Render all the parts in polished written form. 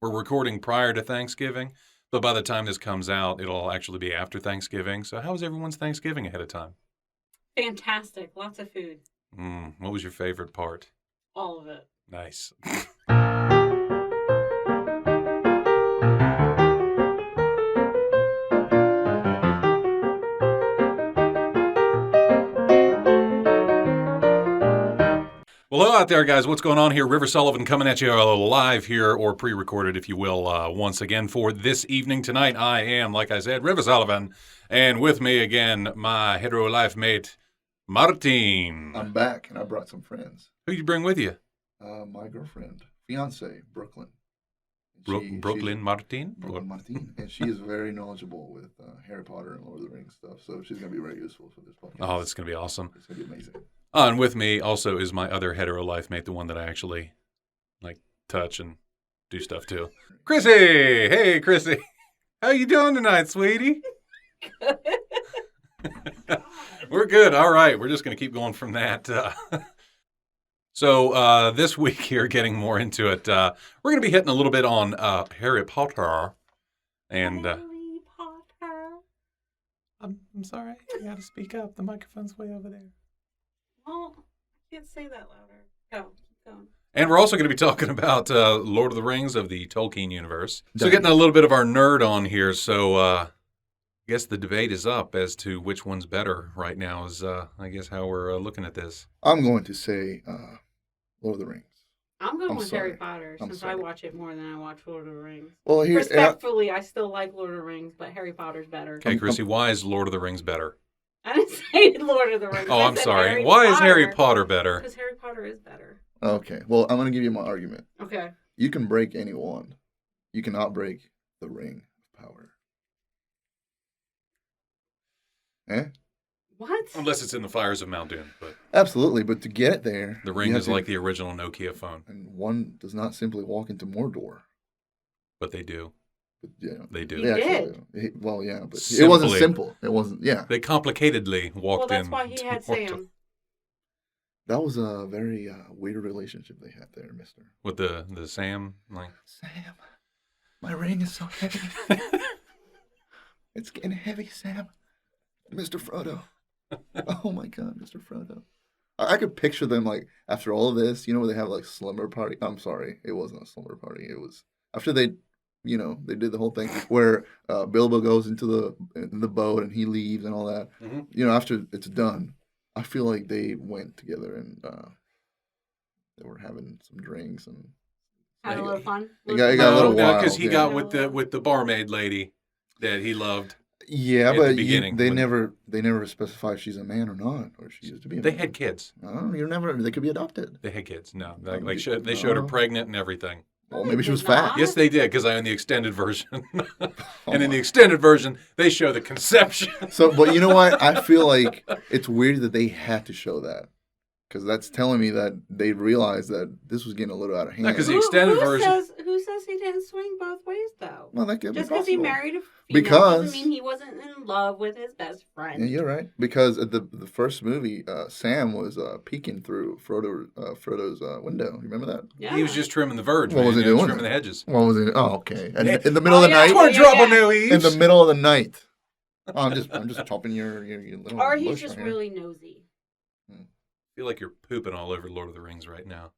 We're recording prior to Thanksgiving, but by the time this comes out, it'll actually be after Thanksgiving. So how was everyone's Thanksgiving ahead of time? Fantastic. Lots of food. What was your favorite part? All of it. Nice. Well, hello out there, guys. What's going on here? River Sullivan coming at you live here, or pre-recorded, if you will, once again for this evening. Tonight, I am, like I said, River Sullivan, and with me again, my hetero life mate, Mart'in. I'm back, and I brought some friends. Who'd you bring with you? My girlfriend, fiance, Brooklyn. Brooklyn Mart'in? Brooklyn Mart'in. And she is very knowledgeable with Harry Potter and Lord of the Rings stuff, so she's going to be very useful for this podcast. Oh, that's going to be awesome. It's going to be amazing. And with me also is my other hetero life mate, the one that I actually touch and do stuff to. Chrissy! Hey, Chrissy. How you doing tonight, sweetie? We're good. All right. We're just going to keep going from that. So this week here, getting more into it, we're going to be hitting a little bit on Harry Potter. And Harry Potter. I'm sorry. You got to speak up. The microphone's way over there. Well, I can't say that louder. Go. Keep going. And we're also going to be talking about Lord of the Rings of the Tolkien universe. So getting a little bit of our nerd on here. So I guess the debate is up as to which one's better right now is, I guess, how we're looking at this. I'm going to say Lord of the Rings. I'm going with sorry. Harry Potter I'm since sorry. I watch it more than I watch Lord of the Rings. Well, here, Respectfully, I still like Lord of the Rings, but Harry Potter's better. Okay, Chrissy, why is Lord of the Rings better? I didn't say Lord of the Rings. Oh, I I'm said sorry. Why is Harry Potter better? Because Harry Potter is better. Okay, well, I'm going to give you my argument. Okay. You can break any wand. You cannot break the ring of power. Eh? What? Unless it's in the fires of Mount Doom. But Absolutely, but to get there... the ring is like the original Nokia phone. And one does not simply walk into Mordor. But they do. But, yeah. They do. He They actually did. do. Well, yeah, but Simply. it wasn't simple. It wasn't, yeah. They complicatedly Well, walked that's in. why he had Mordor. Sam. That was a very weird relationship they had there, mister. With the Sam, Sam, my ring is so heavy. It's getting heavy, Sam. Mr. Frodo. Oh my God, Mr. Frodo. I could picture them after all of this, where they have slumber party. I'm sorry, it wasn't a slumber party. It was after they did the whole thing where Bilbo goes into the boat and he leaves and all that. Mm-hmm. After it's done, I feel like they went together and they were having some drinks and Had a little fun. It got a little wild. Because he yeah. got with the barmaid lady that he loved. Yeah, at but the beginning, they never specify if she's a man or not, or she used to be. They had kids. Oh, they could be adopted. They had kids. No, they showed her pregnant and everything. Well, maybe she was Did not. fat. Yes, they did, because I'm in the extended version. And in the extended version, they show the conception. So, but you know what? I feel like it's weird that they had to show that. Because that's telling me that they realized that this was getting a little out of hand. No, 'cause the extended version- Who says he didn't swing both ways, though? Well, that could Just be because he possible. married a female Because- doesn't mean he wasn't in love with his best friend. Yeah, you're right. Because at the first movie, Sam was peeking through Frodo's window. You remember that? Yeah. He was just trimming the verge. What man. was he He was doing? trimming the hedges. What was it? Oh, okay. And Yeah. in the middle of the yeah. night. Toward yeah, trouble, yeah. new In the middle of the night. Oh, I'm just chopping your little Or he's bush just right here. really nosy. I feel like you're pooping all over Lord of the Rings right now.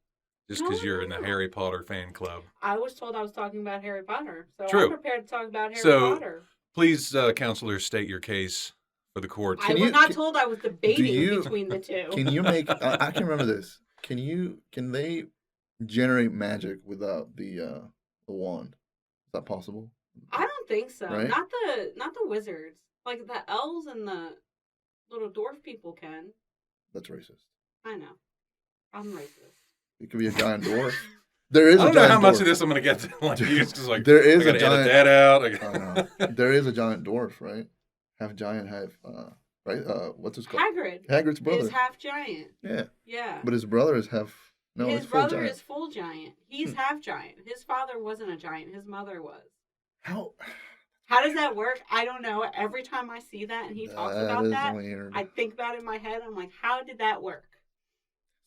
Just because you're in the No. Harry Potter fan club. I was told I was talking about Harry Potter, so True. I'm prepared to talk about Harry So, Potter. Please, counselor, state your case for the court. I was not told I was debating between the two. Can you make? I can remember this. Can they generate magic without the wand? Is that possible? I don't think so. Right? Not the wizards. Like the elves and the little dwarf people can. That's racist. I know. I'm racist. It could be a giant dwarf. There is I a don't know giant how much dwarf. of this I'm going to get to. Like, you just like, There is I a gotta giant. edit that out. I know. There is a giant dwarf, right? Half giant, half right. What's his called? Hagrid Hagrid's brother. is half giant. Yeah, Yeah. but his brother is half. No, his it's full brother giant. is full giant. He's half giant. His father wasn't a giant. His mother was. How? How does that work? I don't know. Every time I see that and he talks about is that, weird. I think about it in my head. I'm like, how did that work?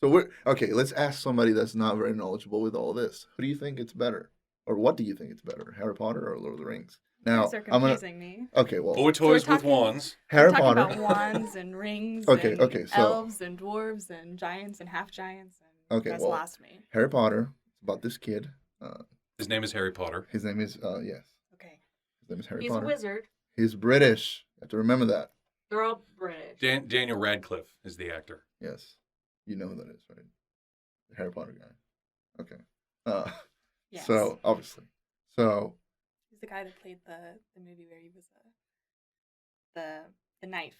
So we're okay. Let's ask somebody that's not very knowledgeable with all this. Who do you think it's better, Or what do you think it's better, Harry Potter or Lord of the Rings? You Now, guys are confusing me. Okay, well, Boy toys we're with talking- wands. Harry We're talking Potter. about wands and rings Okay, and okay, so- elves and dwarves and giants and half giants. And Okay, you guys well- lost me. Harry Potter. It's about this kid. His name is Harry Potter. His name is yes. Okay. His name is Harry He's Potter. a wizard. He's British. You have to remember that. They're all British. Daniel Radcliffe is the actor. Yes, you know who that is, right? The Harry Potter guy. Okay. Yes. So obviously, so He's the guy that played the movie where he was the knife.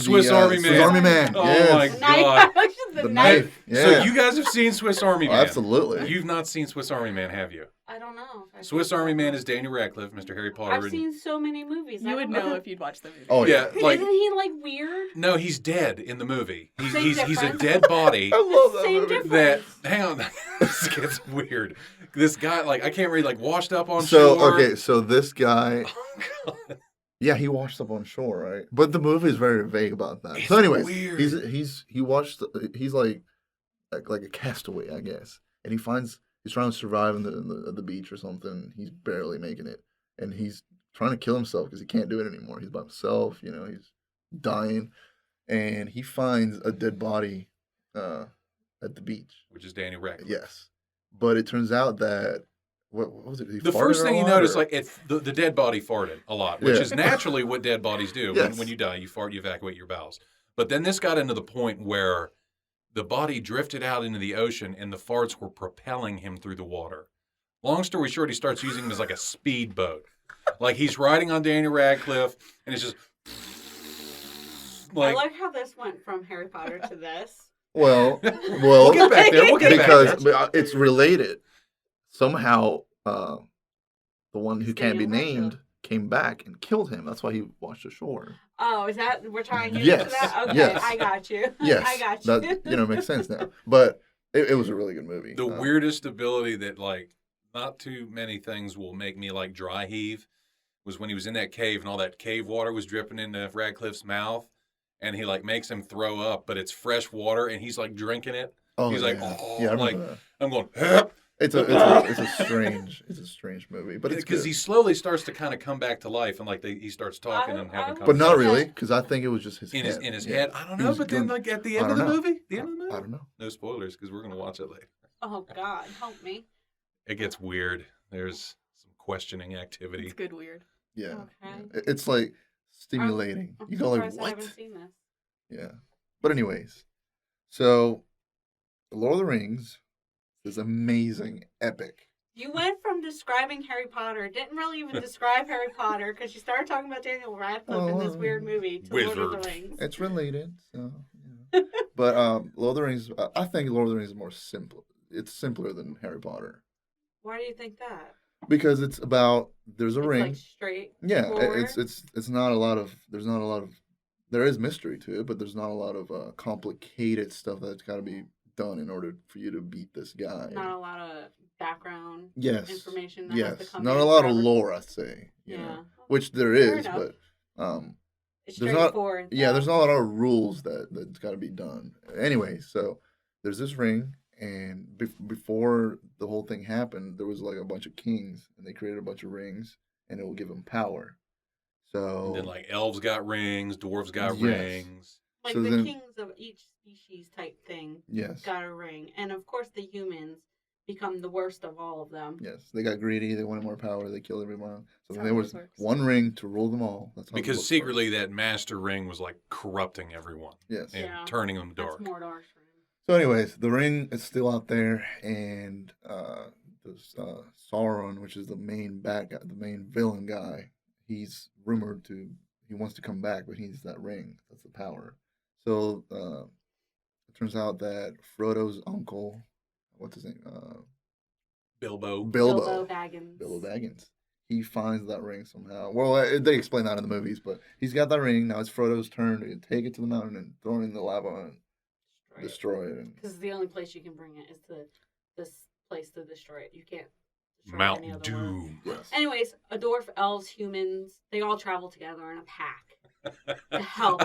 Swiss Army Man. Swiss Army Man. Oh yes. my The God. knife. the The knife. knife. Yeah. So you guys have seen Swiss Army Oh, Man. absolutely. You've not seen Swiss Army Man, have you? I don't know. If I've Swiss seen Army that. Man is Daniel Radcliffe, Mr. Harry Potter. I've and- seen so many movies. I You would don't know if you'd watched the movie. Oh, Yeah, like Isn't he like weird? no, he's dead in the movie. He's Same he's a difference. dead body. I love that Same movie. difference. That hang on, this gets weird. This guy, like, I can't read, like, washed up on So shore. okay, so this guy, Oh, God. yeah, he washed up on shore, right? But the movie is very vague about that. It's So, anyways, weird. he's like a castaway, I guess, and he's trying to survive in the beach or something. He's barely making it, and he's trying to kill himself because he can't do it anymore. He's by himself, he's dying, and he finds a dead body at the beach. Which is Daniel Radcliffe. Yes, but it turns out that what was it? He The farted first thing a you lot, notice, or- like, the dead body farted a lot, which Yeah. is naturally what dead bodies do. Yes. When you die, you fart, you evacuate your bowels. But then this got into the point where the body drifted out into the ocean and the farts were propelling him through the water. Long story short, he starts using them as like a speedboat. Like he's riding on Daniel Radcliffe and it's just I like, like how this went from Harry Potter to this. Well, we'll get back there. We'll get back because there. it's related. Somehow, the one who It's can't be Daniel named Radcliffe. came back and killed him. That's why he washed ashore. Oh, is that we're trying to get Yes, into that? Okay, yes. I got you. Yes, I got you. that makes sense now. But it was a really good movie. the weirdest ability that like not too many things will make me like dry heave was when he was in that cave and all that cave water was dripping into Radcliffe's mouth and he like makes him throw up, but it's fresh water and he's like drinking it. Oh, he's like, yeah. oh, Yeah, I remember like that. I'm going, "Hup." It's a strange movie, but it's Because good. he slowly starts to kind of come back to life and like he starts talking and having But not conversations. really, because I think it was just his in head. his Yeah. head. I don't He know, was but then doing- like at the I end of the don't know. movie, the end of the movie. I don't know. No spoilers because we're gonna watch it later. Oh God, help me. It gets weird. There's some questioning activity. It's good weird. Yeah, Okay. It's like stimulating. I'm You go like, surprised I what? haven't seen this. Yeah. But anyways, so The Lord of the Rings is amazing, epic. You went from describing Harry Potter, didn't really even describe Harry Potter because you started talking about Daniel Radcliffe in this weird movie to Lord of Wizard. the Rings. It's related, so yeah. But Lord of the Rings, I think Lord of the Rings is more simple. It's simpler than Harry Potter Why do you think that? because it's about there's a It's ring. like straight. Yeah, forward. it's not a lot of there is mystery to it, but there's not a lot of complicated stuff that's got to be done in order for you to beat this guy. Not a lot of background Yes. information that has to Yes. come Not in a lot of forever. lore, I'd say. You Yeah. know, which there Fair is, enough. but It's there's not- straightforward. yeah, though. there's not a lot of rules that's got to be done. Anyway, so there's this ring, and before the whole thing happened, there was like a bunch of kings, and they created a bunch of rings, and it will give them power. So And then like elves got rings, dwarves got Yes. rings. Like so the then- kings of each species type thing yes, got a ring. And of course the humans become the worst of all of them. yes, they got greedy. They wanted more power. They killed everyone. So That's then how there was this works. one ring to rule them all. That's how the Because book secretly starts. that master ring was like corrupting everyone Yes. and Yeah. turning them That's dark. Mordor's ring. So, anyways, the ring is still out there, and there's Sauron, which is the main bad guy, the main villain guy. He's rumored he wants to come back, but he needs that ring. That's the power. So it turns out that Frodo's uncle, what's his name? Bilbo. Bilbo Baggins. Baggins. He finds that ring somehow. Well, they explain that in the movies, but he's got that ring. Now it's Frodo's turn to take it to the mountain and throw it in the lava and destroy it. And Because the only place you can bring it is to this place to destroy it. You can't destroy it any Mountain other way. Doom. yes. Anyways, a dwarf, elves, humans, they all travel together in a pack to help.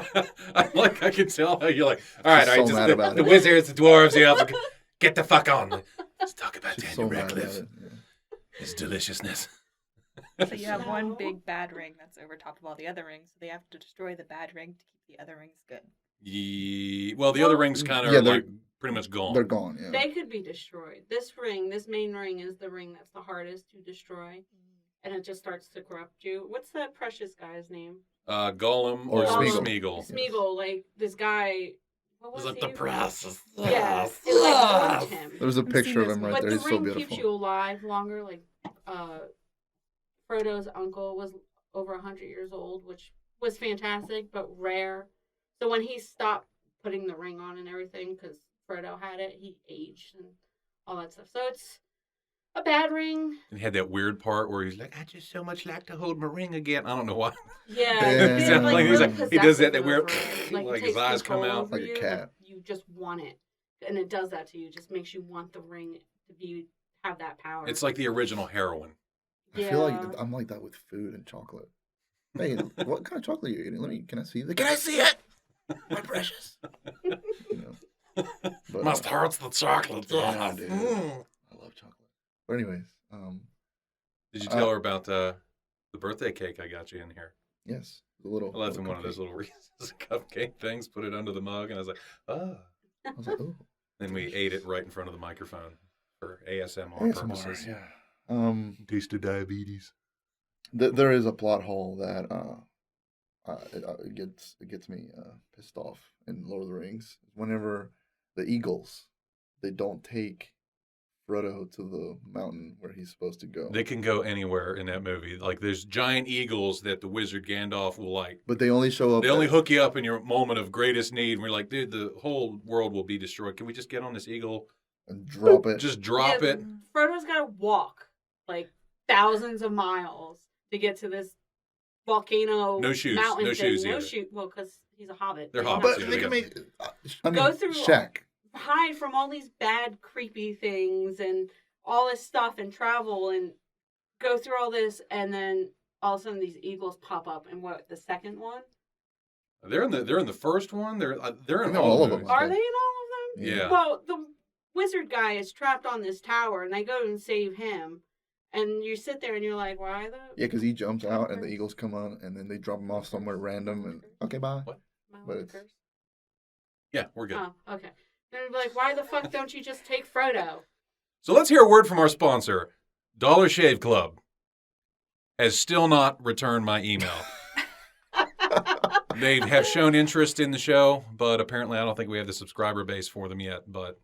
I can tell how you're like, all right, She's so mad about the it. wizards, the dwarves, the elves, get the fuck on. Let's talk about She's Daniel so mad about Radcliffe. it. Yeah. His deliciousness. So you have No. one big bad ring that's over top of all the other rings. So they have to destroy the bad ring to keep the other rings good. Well, the other rings kind of Yeah, are they're- like pretty much gone. They're gone. Yeah. They could be destroyed. This main ring, is the ring that's the hardest to destroy, and it just starts to corrupt you. What's that precious guy's name? Gollum Or or Smeagol. Smeagol. Smeagol, like this guy. What was It's like he? the precious. Yes, it like haunts him. There's a I've picture seen of this him one. right But there. the He's so ring beautiful. keeps you alive longer. Like Frodo's uncle was over 100 years old, which was fantastic, but rare. So when he stopped putting the ring on and everything, because Frodo had it, he aged and all that stuff. So it's a bad ring. And he had that weird part where he's like, I just so much like to hold my ring again. I don't know why. Yeah, Yeah. he's Sounds like like- he's really like- he does that possessive weird- over it. like it his takes eyes come control out. over Like a you, cat. You just want it, and it does that to you. It just makes you want the ring to have that power. It's like the original heroin. I feel like Yeah. I'm like that with food and chocolate. Hey, what kind of chocolate are you eating? Can I see it? Can I see it? My precious. You know. But, hurts the chocolate. yeah, dude. I love chocolate. But anyways, Did you tell her about the birthday cake I got you in here? yes, the little. I left in little one of those cupcake. little Reese's cupcake things, put it under the mug, and I was like, oh. I was like, oh, Then we ate it right in front of the microphone for ASMR, ASMR, purposes. yeah. Taste of diabetes. There is a plot hole that it gets me pissed off in Lord of the Rings. Whenever the Eagles, they don't take Frodo to the mountain where he's supposed to go. They can go anywhere in that movie. Like, there's giant eagles that the wizard Gandalf will like. But they only show up. They only hook you up in your moment of greatest need. And we're like, dude, the whole world will be destroyed. Can we just get on this eagle? and drop it. Just drop Yeah, it. Frodo's got to walk like thousands of miles to get to this volcano No shoes. mountain No thing. shoes No either. shoe. Well, because he's a hobbit. They're They don't hobbits, have But yeah, they they can got- make. I mean, Go through- Shaq. hide from all these bad, creepy things and all this stuff and travel and go through all this, and then all of a sudden these eagles pop up. And what, the second one? They're in the first one. They're in No, all, all of of them. them. Are Okay. they in all of them? Yeah. Well, the wizard guy is trapped on this tower, and they go and save him. And you sit there and you're like, why the? Yeah, because he jumps out and the Eagles come on and then they drop him off somewhere random and okay, bye. What? Am I But allowed to it's- curse? Yeah, we're good. Oh, okay. Then you'd be like, why the fuck don't you just take Frodo? So let's hear a word from our sponsor. Dollar Shave Club has still not returned my email. They have shown interest in the show, but apparently I don't think we have the subscriber base for them yet. But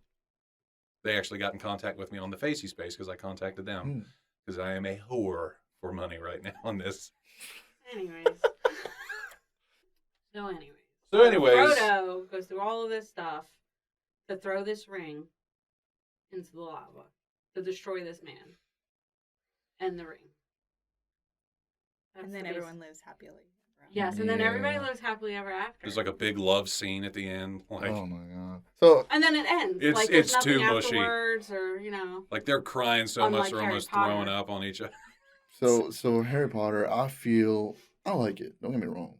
they actually got in contact with me on the Facey Space because I contacted them because I am a whore for money right now on this. Anyways. Anyways. Frodo goes through all of this stuff to throw this ring into the lava to destroy this man and the ring. That's And then the everyone base- lives happily. ever after. Yes, and then everybody Yeah. lives happily ever after. There's like a big love scene at the end. Like, Oh my god. So And then it ends. It's- like there's it's nothing too mushy. afterwards, or you know. like they're crying so much Unlike they're Harry almost Potter. throwing up on each other. so Harry Potter, I feel I like it. Don't get me wrong,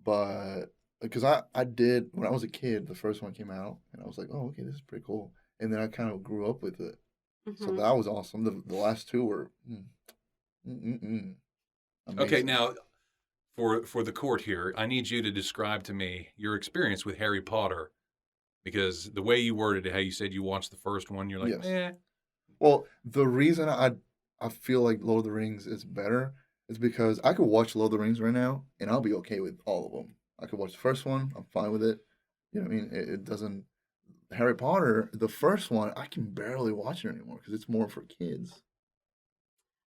but because I did when I was a kid, the first one came out, and I was like, oh okay, this is pretty cool. And then I kind of grew up with it, so Mhm. that was awesome. The last two were. Okay, amazing. now for the court here, I need you to describe to me your experience with Harry Potter, because the way you worded it, how you said you watched the first one, you're like, Yes. eh. Well, the reason I feel like Lord of the Rings is better is because I could watch Lord of the Rings right now and I'll be okay with all of them. I could watch the first one, I'm fine with it. You know what I mean? It doesn't. Harry Potter, the first one, I can barely watch it anymore because it's more for kids.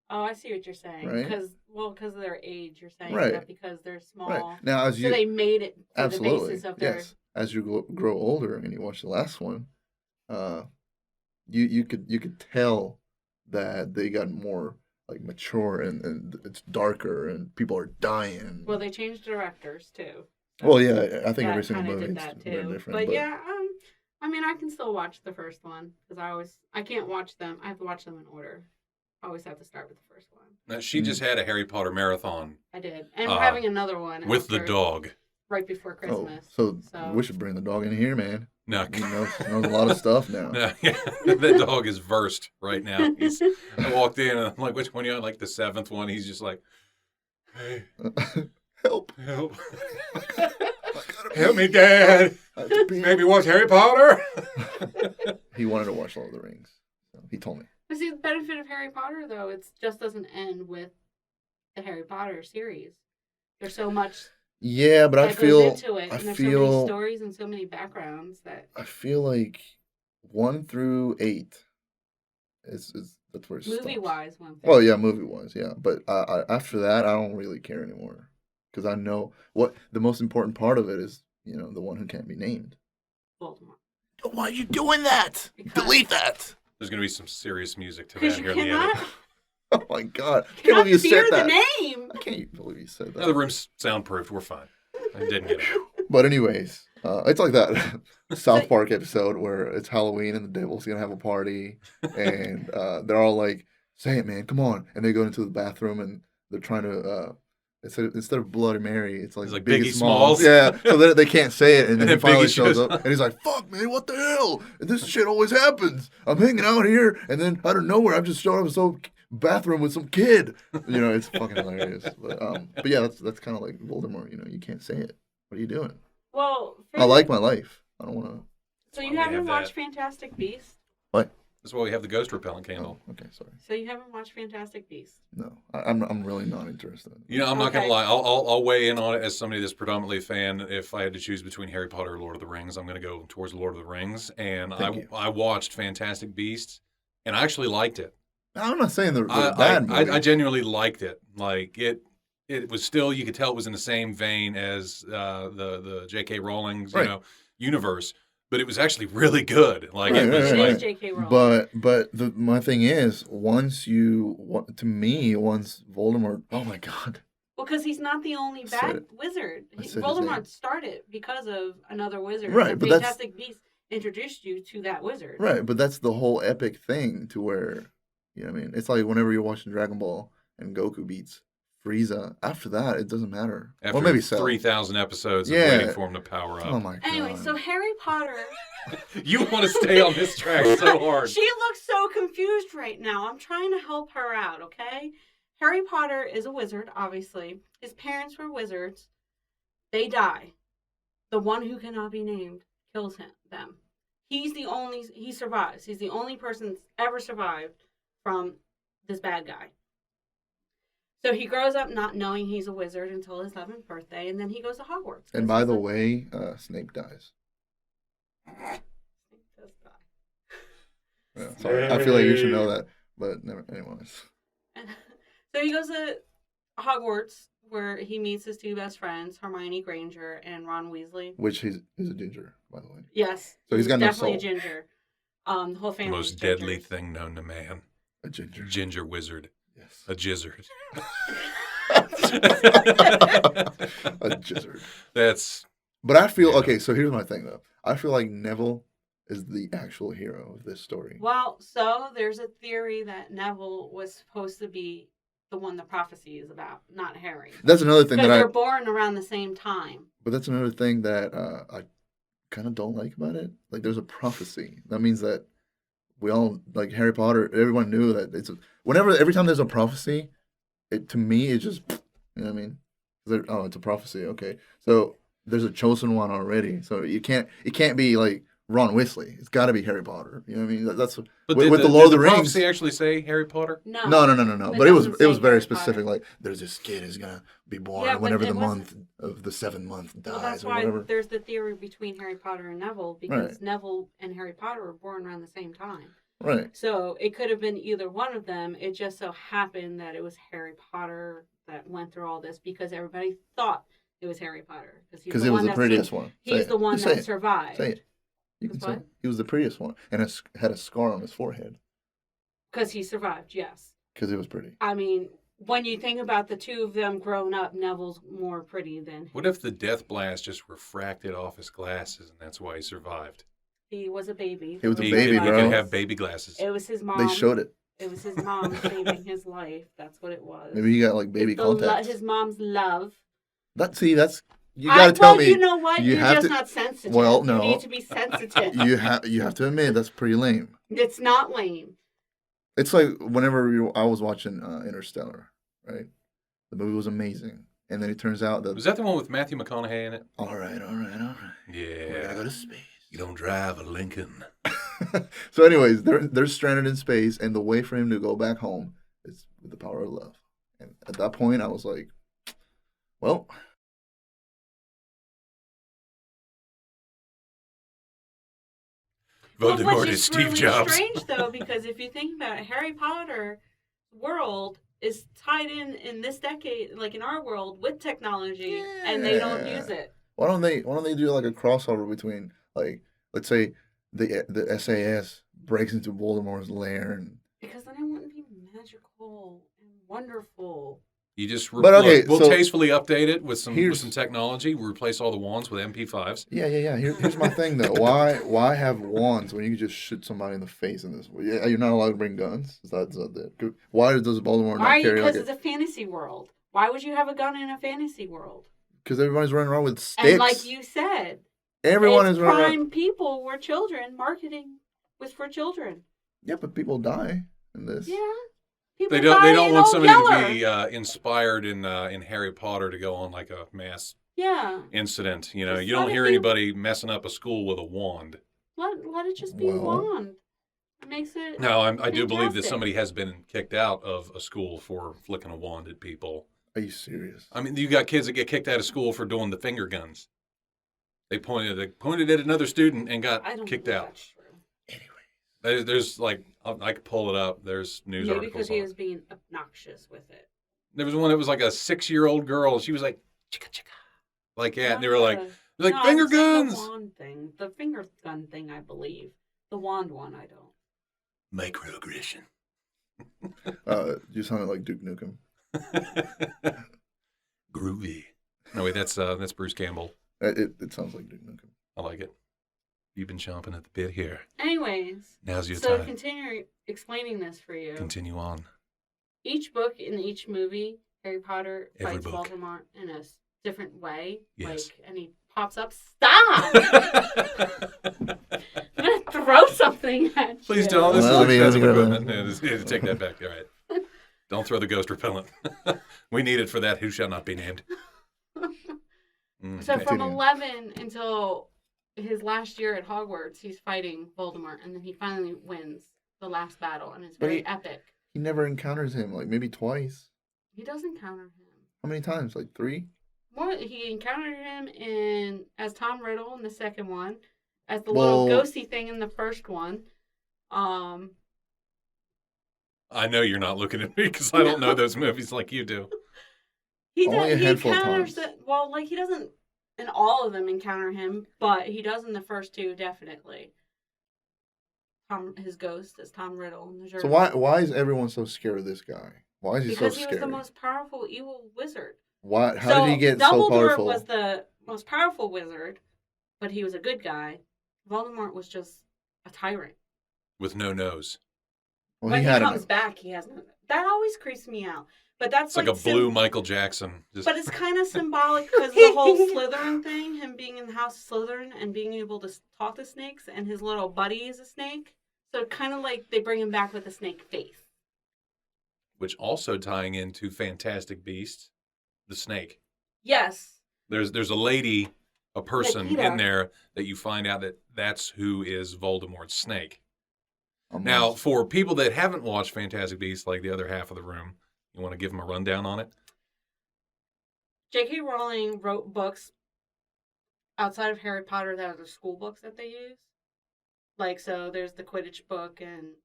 Oh, I see what you're saying. Right? Because of their age, you're saying Right. that because they're small. Right now, as So you they made it for absolutely the basis of their. yes, as you grow older and you watch the last one, you could tell that they got more like mature and it's darker and people are dying. Well, they changed directors too. Well, yeah, I think That every single kinda movie did is that very too. different. But yeah, I mean, I can still watch the first one because I can't watch them. I have to watch them in order. I always have to start with the first one. Now, she just had a Harry Potter marathon I did, and we're having another one with the after- dog. right before Christmas. so we should bring the dog in here, man. No, He knows a lot of stuff now. no, yeah, that dog is versed right now. I walked in and I'm like, which one are you on? Like the 7th one. He's just like, hey, Help! help. I gotta Help pee. me, Dad. I have to pee. Maybe watch Harry Potter. He wanted to watch Lord of the Rings. So he told me. But see, the benefit of Harry Potter, though, it just doesn't end with the Harry Potter series. There's so much Yeah, but I that feel goes into it, I and there's so many feel stories and so many backgrounds that I feel like 1 through 8 is that's where it stops. movie-wise, one thing. Well, yeah, movie-wise, yeah. But after that, I don't really care anymore because I know what the most important part of it is. You know, the one who can't be named. Voldemort. Why are you doing that? Because- Delete that. There's going to be some serious music to Because that you here in the cannot, edit. Oh my god! I can't cannot believe you fear said the that. name. I can't believe you said No, that. the room's soundproofed. We're fine. I didn't get it. But anyways, it's like that South Park episode where it's Halloween and the devil's gonna have a party, and they're all like, "Say it, man, come on!" And they go into the bathroom and they're trying to instead of Bloody Mary, it's like Biggie Smalls. Yeah, so they can't say it, and then And he then finally Biggie shows shows up, and he's like, "Fuck, man, what the hell? This shit always happens. I'm hanging out here, and then out of nowhere, I'm just showing up in some bathroom with some kid." You know, it's fucking hilarious. But yeah, that's kind of like Voldemort. You know, you can't say it. What are you doing? Well, I like my life. I don't want to. So why you we haven't have watched that. Fantastic Beasts? What? That's why we have the ghost repellent candle. Oh, okay, sorry. So you haven't watched Fantastic Beasts? No, I'm really not interested. You know, I'm not going Okay. to lie. I'll weigh in on it as somebody that's predominantly a fan. If I had to choose between Harry Potter or Lord of the Rings, I'm going to go towards Lord of the Rings. And Thank you. I watched Fantastic Beasts, and I actually liked it. I'm not saying they're I, bad I, movies. I genuinely liked it. Like it was still, you could tell it was in the same vein as the J.K. Rowling's Right. universe, but it was actually really good. Like Right, it was It right, is like, J.K. Rowling. But my thing is, once Voldemort, oh my god, Well, because he's not the only said bad it. wizard. I said his Voldemort name. started because of another wizard. Right, and but that's- Fantastic Beasts introduced you to that wizard. right? But that's the whole epic thing to where, you know what I mean? It's like whenever you're watching Dragon Ball and Goku beats Frieza. After that, it doesn't matter. after Well, maybe Cell. 3,000 episodes of Yeah. waiting for him to power up. Oh my god. Anyway, so Harry Potter. You want to stay on this track so hard. She looks so confused right now. I'm trying to help her out, okay? Harry Potter is a wizard, obviously. His parents were wizards. They die. The one who cannot be named kills them. He survives. He's the only person that's ever survived from this bad guy. So he grows up not knowing he's a wizard until his 11th birthday, and then he goes to Hogwarts. And by the way, Snape dies. Yeah, sorry. I feel like you should know that, but never. Anyways. So he goes to Hogwarts, where he meets his two best friends, Hermione Granger and Ron Weasley. Which he's a ginger, by the way. Yes. So he's got no definitely soul. a ginger. The whole The family. most deadly thing known to man. A ginger. Ginger wizard. Yes. A jizzard. A gizzard. That's But I feel Yeah. okay. So here's my thing, though. I feel like Neville is the actual hero of this story. Well, so there's a theory that Neville was supposed to be the one the prophecy is about, not Harry. That's another thing Because that they're born around the same time. But that's another thing that I kind of don't like about it. Like, there's a prophecy. That means that we all like Harry Potter. Everyone knew that every time there's a prophecy, to me it just you know what I mean. It's a prophecy. Okay, so there's a chosen one already. So it can't be like Ron Weasley. It's got to be Harry Potter. You know what I mean? That's but with did the Lord of the Rings. prophecy actually say Harry Potter? No. No. But But it was doesn't say very Harry specific. Potter. Like, there's this kid who's gonna be born Yeah, but whenever it the wasn't- month of the 7th month dies Well, that's or why whatever. there's the theory between Harry Potter and Neville, because Right. Neville and Harry Potter were born around the same time. Right. So it could have been either one of them. It just so happened that it was Harry Potter that went through all this because everybody thought it was Harry Potter. Because he was the prettiest one. Say He's it. the one Just say that it. survived. Say it. You can With say what? it. He was the prettiest one, and had a scar on his forehead Because he survived, yes. because he was pretty. I mean, when you think about the two of them grown up, Neville's more pretty than What if the death blast just refracted off his glasses and that's why he survived? he was a baby. He was a He baby, could, bro. He could have baby glasses. It was his mom. They showed it. It was his mom saving his life. That's what it was. Maybe he got like baby It's contacts. his mom's love. That's You gotta tell well, me. you know what? you You're have just to- not sensitive. Well, You no. need to be sensitive. You have to admit that's pretty lame. It's not lame. It's like whenever I was watching Interstellar, right? The movie was amazing, and then it turns out that Was that the one with Matthew McConaughey in it? all right. Yeah. We're gonna go to space. You don't drive a Lincoln. So, anyways, they're stranded in space, and the way for him to go back home is with the power of love. And at that point, I was like, well. Voldemort which is Steve really Jobs. strange, though, because if you think about it, Harry Potter world is tied in this decade, like in our world, with technology, and they don't use it. Why don't they do like a crossover between, like, let's say the SAS breaks into Voldemort's lair and Because then it wouldn't be magical and wonderful. You just But okay, we'll so tastefully update it with some here's- technology. We replace all the wands with MP5s. yeah. Here's my thing though. Why have wands when you can just shoot somebody in the face in this? Yeah, you're not allowed to bring guns. Is that it? Why does Voldemort Why? not carry Because like it's a fantasy world. Why would you have a gun in a fantasy world? Because everybody's running around with sticks. And like you said, everyone its is running around. prime people were children. Marketing was for children. Yeah, but people die in this. Yeah. People They don't die want in Old somebody Yeller. to be inspired in Harry Potter to go on like a mass Yeah. incident. You know, Just you don't let it hear be- anybody messing up a school with a wand. Let it just be Well- wand. It makes it. No, I do believe that fantastic. somebody has been kicked out of a school for flicking a wand at people. Are you serious? I mean, you got kids that get kicked out of school for doing the finger guns. They pointed at another student and got I don't kicked believe out. that's true. There's like, I could pull it up. There's news Maybe articles because on he it. was being obnoxious with it. There was one that was like a 6-year-old girl. She was like, chicka chicka. Like, yeah. And they were like, No, finger I've seen guns. The wand thing. The finger gun thing, I believe. The wand one, I don't. Microaggression. You sounded like Duke Nukem. Groovy. No, wait, that's Bruce Campbell. It sounds like Duke Nukem. I like it. You've been chomping at the bit here. Anyways, Now's your so time. continue explaining this for you. Continue on. Each book in each movie, Harry Potter Every fights book. Voldemort in a different way. Yes. Like, and he pops up. Stop! I'm gonna throw something at you. Please don't. This Well, is let me expensive grab equipment. it. Yeah, take that back. All right. Don't throw the ghost repellent. We need it for that who shall not be named. So from Continue. 11 until his last year at Hogwarts, he's fighting Voldemort, and then he finally wins the last battle, and it's But very he- epic. He never encounters him, like maybe twice. He does encounter him. How many times? Like 3? He encountered him as Tom Riddle in the second one, as the Well- little ghosty thing in the first one. I know you're not looking at me because I don't know those movies like you do. He Only a he handful of encounters times. like he doesn't in all of them encounter him, but he does in the first two definitely. His ghost is Tom Riddle in the So journey. why is everyone so scared of this guy? Why is he Because so he scary? was the most powerful evil wizard. Why? How did he get so Dumbledore powerful? was the most powerful wizard, but he was a good guy. Voldemort was just a tyrant. With no nose. Well, When he he had comes him. back, he has no. That always creeps me out. But that's It's like a blue Michael Jackson. Just But it's kind of symbolic because the whole Slytherin thing, him being in the House of Slytherin and being able to talk to snakes, and his little buddy is a snake. So kind of like they bring him back with a snake face. which also tying into Fantastic Beasts, the snake. Yes. There's a lady, a person Nikita. in there that you find out that's who is Voldemort's snake. I'm Now, not- for people that haven't watched Fantastic Beasts, like the other half of the room, you want to give them a rundown on it? J.K. Rowling wrote books outside of Harry Potter that are the school books that they use. Like, so there's the Quidditch book and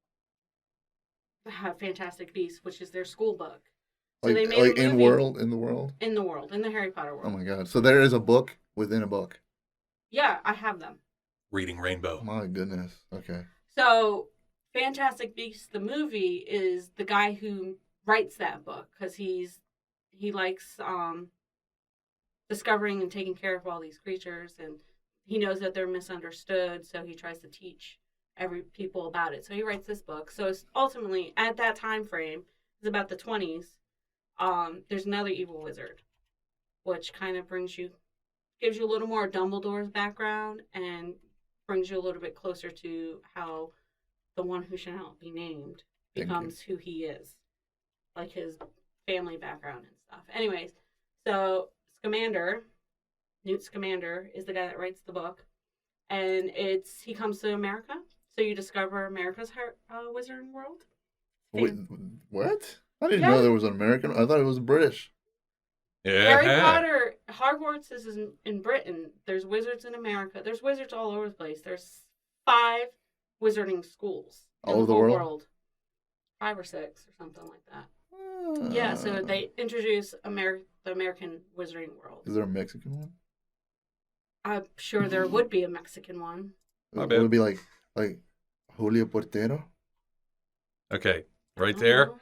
Fantastic Beasts, which is their school book. So like, they made like a in movie world, in the world. in the world, in the Harry Potter Oh world. my god! So there is a book within a book. Yeah, I have them. Reading Rainbow. My goodness. Okay. So, Fantastic Beasts, the movie, is the guy who writes that book because he likes discovering and taking care of all these creatures, and he knows that they're misunderstood, so he tries to teach people about it. So he writes this book. So it's ultimately at that time frame, it's about the 20s. There's another evil wizard, which kind of brings you gives you a little more Dumbledore's background and brings you a little bit closer to how the one who shall not be named becomes who he is, like his family background and stuff. Anyways, so Newt Scamander is the guy that writes the book, and he comes to America, so you discover America's wizarding world. Wait, what? I didn't know there was an American. I thought it was British. Yeah. Harry Potter, Hogwarts is in Britain. There's wizards in America. There's wizards all over the place. There's 5 wizarding schools in All over the whole world? 5 or 6 or something like that. Yeah, so they introduce the American wizarding world. Is there a Mexican one? I'm sure there would be a Mexican one. It would be like Julio Portero. Okay, right there.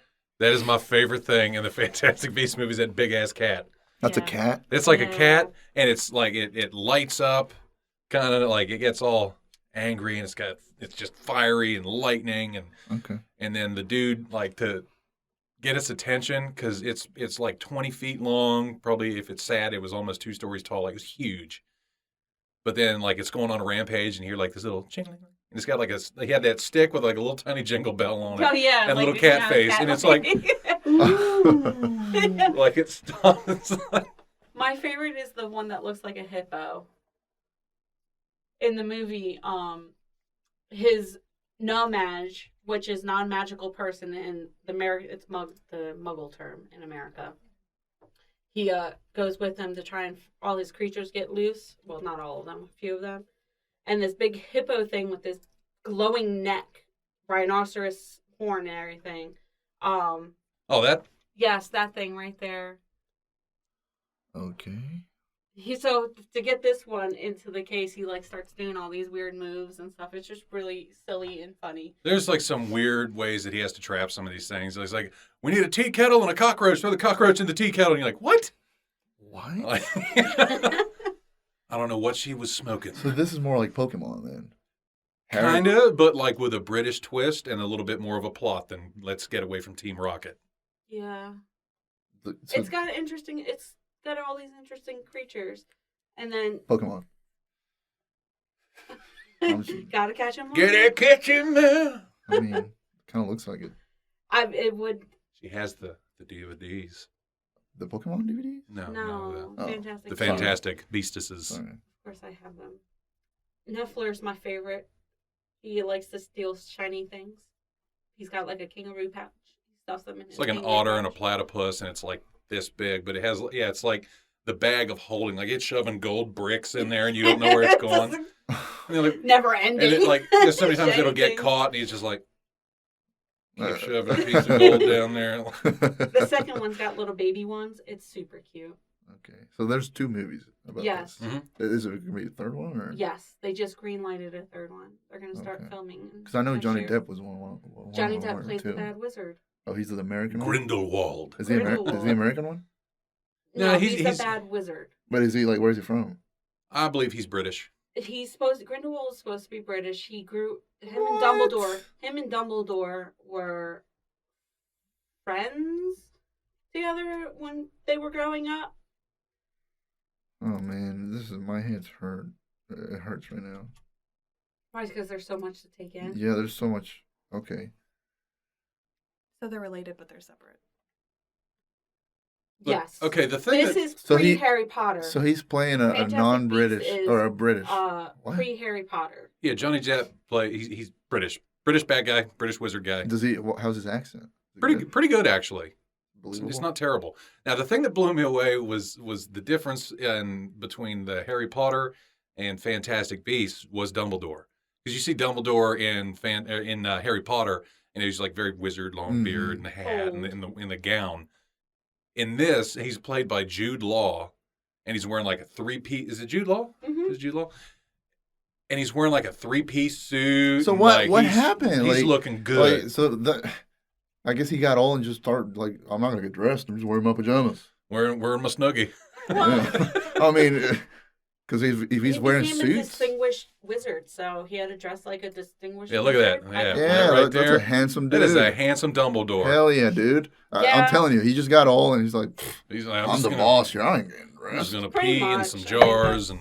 That is my favorite thing in the Fantastic Beasts movies, that big-ass cat. That's a cat? It's like a cat, and it's like it lights up, kind of like it gets all angry, and it's just fiery and lightning, and then the dude, like, to get its attention, because it's like 20 feet long, probably if it's sad, it was almost 2 stories tall, like it was huge. But then, like, it's going on a rampage, and you hear, like, this little ching. And it's got, like, he had that stick with, like, a little tiny jingle bell on it. Oh, yeah. And a like little cat face. And it's like, like, it stops. My favorite is the one that looks like a hippo. In the movie, his no-mage, which is non-magical person in it's the Muggle term in America. He goes with them to try and all his creatures get loose. Well, not all of them, a few of them. And this big hippo thing with this glowing neck, rhinoceros horn and everything. That? Yes, that thing right there. Okay. So to get this one into the case, he like starts doing all these weird moves and stuff. It's just really silly and funny. There's like some weird ways that he has to trap some of these things. It's like, we need a tea kettle and a cockroach. Throw the cockroach in the tea kettle. And you're like, what? What? Like, I don't know what she was smoking. So this is more like Pokemon then. Kind of, but like with a British twist and a little bit more of a plot than Let's Get Away from Team Rocket. Yeah. So It's got all these interesting creatures. And then Pokemon. gotta catch him. Get it, catch him now. I mean, kind of looks like it. It would. She has the DVDs. The Pokemon DVD? No, Fantastic. The Fantastic Beastuses. Sorry. Of course, I have them. Niffler's my favorite. He likes to steal shiny things. He's got like a kangaroo pouch. He stuffs them in. It's like an otter and a platypus, and it's like this big, but it has, it's like the bag of holding. Like it's shoving gold bricks in there, and you don't know where it's going. Like, never ending. And it, like, there's so many times it'll get caught, and he's just like, keep shoving a piece of gold down there. The second one's got little baby ones. It's super cute. Okay, so there's 2 movies about yes. this. Mm-hmm. Is it going to be a third one? Or? Yes, they just green-lighted a third one. They're going to start filming. Because I know Johnny year. Depp was one. Johnny Depp plays the bad wizard. Oh, he's the American one? Grindelwald. Is he the American one? No, he's the bad wizard. But is he, like, where's he from? I believe he's British. Grindelwald is supposed to be British. Him and Dumbledore were friends together when they were growing up. Oh man, my head's hurt. It hurts right now. Why? Because there's so much to take in. Yeah, there's so much. Okay. So they're related, but they're separate. But, yes. Okay, the thing this is pre-Harry Potter. So he's playing a non-British or a British. Pre-Harry Potter. Yeah, Johnny Depp he's British. British bad guy, British wizard guy. How's his accent? Pretty good actually. Believable? It's not terrible. Now the thing that blew me away was the difference between the Harry Potter and Fantastic Beasts was Dumbledore. Because you see Dumbledore in Harry Potter, and he's like very wizard, long beard, and the hat, and in the gown. In this, he's played by Jude Law, and he's wearing like a 3-piece. Is it Jude Law? Mm-hmm. Is it Jude Law? And he's wearing like a 3-piece suit. So what happened? He's looking good. I guess he got all and just started like, I'm not gonna get dressed. I'm just wearing my pajamas. Wearing my snuggie. Yeah. I mean, Because if he's he wearing became a suits, distinguished wizard, so he had to dress like a distinguished. Yeah, look at wizard. that. Yeah, yeah, right that's there. a handsome dude. That is a handsome Dumbledore. Hell yeah, dude. Yeah. I'm telling you, he just got old and he's like, He's like, I'm the boss here. I ain't getting I'm just dressed. gonna Pretty pee in much. some I think jars and.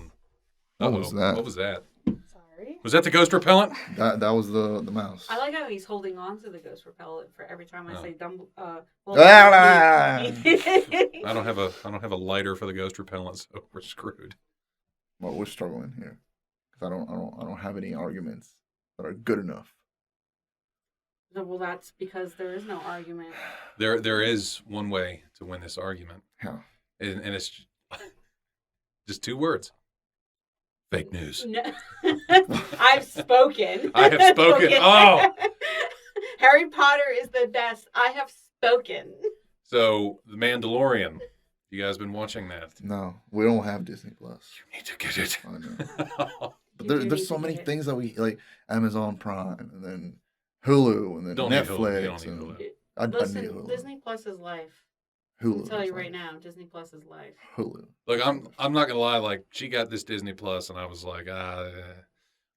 What Uh-oh. was that? What was that? Sorry. Was that the ghost repellent? That was the mouse. I like how he's holding on to the ghost repellent for every time I Oh. say Dumbledore. I don't have a lighter for the ghost repellent, so we're screwed. Well, we're struggling here because I don't have any arguments that are good enough. Well, that's because there is no argument. There is one way to win this argument, How? and it's just 2 words. Fake news. No. I've spoken. I have spoken. Oh. Harry Potter is the best. I have spoken. So, The Mandalorian. You guys been watching that? No, we don't have Disney Plus. You need to get it. I know. But You do there's need so to many get it. things that we like: Amazon Prime, and then Hulu, and then Don't need Hulu. Netflix. You don't need and Hulu. I need Listen, Hulu. Disney Plus is life. Hulu. I'll tell you is right like- now, Disney Plus is life. Hulu. Look, I'm not gonna lie. Like, she got this Disney Plus, and I was like,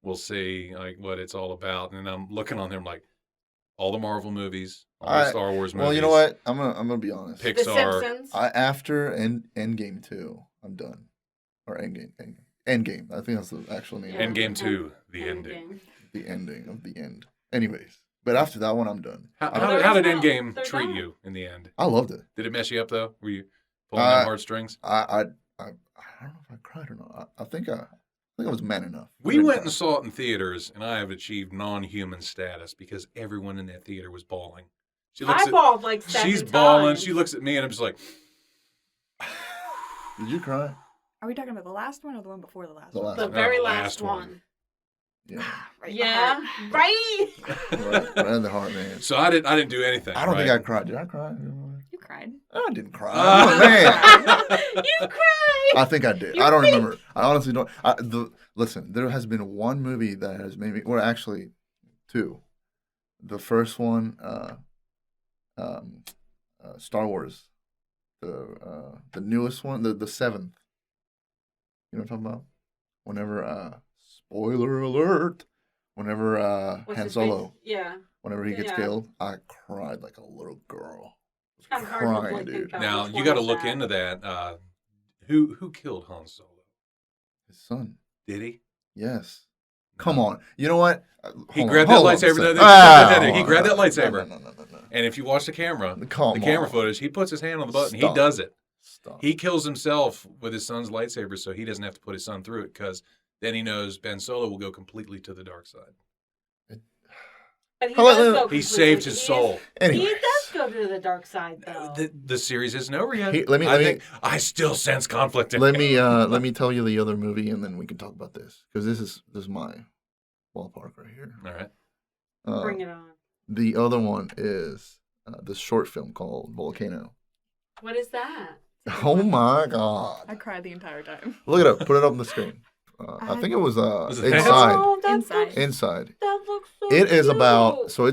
we'll see, like what it's all about. And I'm looking on there, I'm like, all the Marvel movies, all the Star Wars movies. Well, you know what? I'm gonna be honest. Pick- The Pixar. Simpsons. After Endgame 2, I'm done. Or Endgame. I think that's the actual name. Yeah. Endgame 2, the Endgame. ending. The ending of the end. Anyways, but after that one, I'm done. How, I, how, They're did, how did done. Endgame They're treat done. you in the end? I loved it. Did it mess you up though? Were you pulling them heartstrings? I don't know if I cried or not. I think I was man enough. I We didn't went cry. and saw it in theaters, and I have achieved non-human status because everyone in that theater was bawling. She looks I bawled like 7 she's times. bawling. She looks at me, and I'm just like, Did you cry? Are we talking about the last one or the one before the last The one? last The one. very the last last one. one. Yeah. Right in the Yeah, heart. right. Right in the heart, man. so I didn't do anything. I don't think right? I cried. Did I cry? You cried. I didn't cry. Ah. Oh, man. You cried. I think I did. You I don't think- remember. I honestly don't. Listen, there has been one movie that has made me. Well, actually, 2. The first one, Star Wars, the newest one, the 7th. You know what I'm talking about? Whenever, spoiler alert. Whenever What's Han his Solo, face? Yeah. whenever he gets Yeah. killed, I cried like a little girl. It's kind of hard to Crying, like, think dude. about Now which you one got to was look that. into that. Who killed Han Solo? His son. Did he? Yes. Come on. You know what? He Hold grabbed on, that hold on a lightsaber. second. No, he grabbed that lightsaber. No. And if you watch the camera, Come the camera on. footage, he puts his hand on the button. Stop. He does it. Stop. He kills himself with his son's lightsaber, so he doesn't have to put his son through it. Because then he knows Ben Solo will go completely to the dark side. But he, Oh, does wait, go wait. He completely- saved his he is- soul. Anyways. He does go to the dark side, though. The series isn't over yet. Let me I still sense conflict. In let it. me tell you the other movie, and then we can talk about this because this is my ballpark right here. All right. Bring it on. The other one is this short film called Volcano. What is that? Oh my god! I cried the entire time. Look it up. Put it up on the screen. I think it was it Inside. Oh, that Inside. looks- Inside. That looks so It is cute.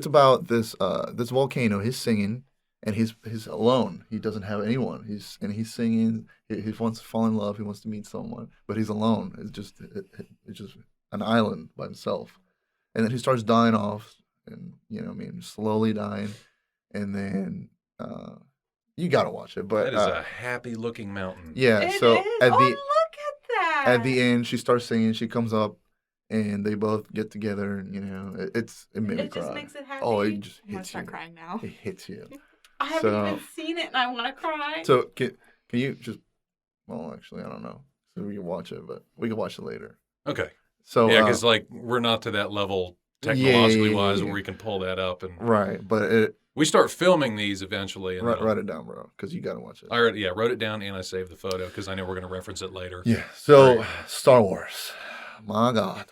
about this this volcano. He's singing and he's alone. He doesn't have anyone. He's singing. He wants to fall in love. He wants to meet someone, but he's alone. It's just an island by himself. And then he starts dying off, and slowly dying. And then you gotta watch it. But That is a happy-looking mountain. yeah. It So is. at Oh, the look at that. at the end, she starts singing. She comes up, and they both get together. And it made me It cry. just makes it happy. Oh, it just I'm gonna hits start you. crying now. It hits you. I haven't so- even seen it, and I want to cry. So can you just? Well, actually, I don't know. So we can watch it, but we can watch it later. Okay. So Yeah, because we're not to that level technologically wise where we can pull that up, and right, but we start filming these eventually. And write it down, bro, because you gotta watch it. I wrote it down and I saved the photo because I know we're going to reference it later. Yeah. So Right. Star Wars, my God,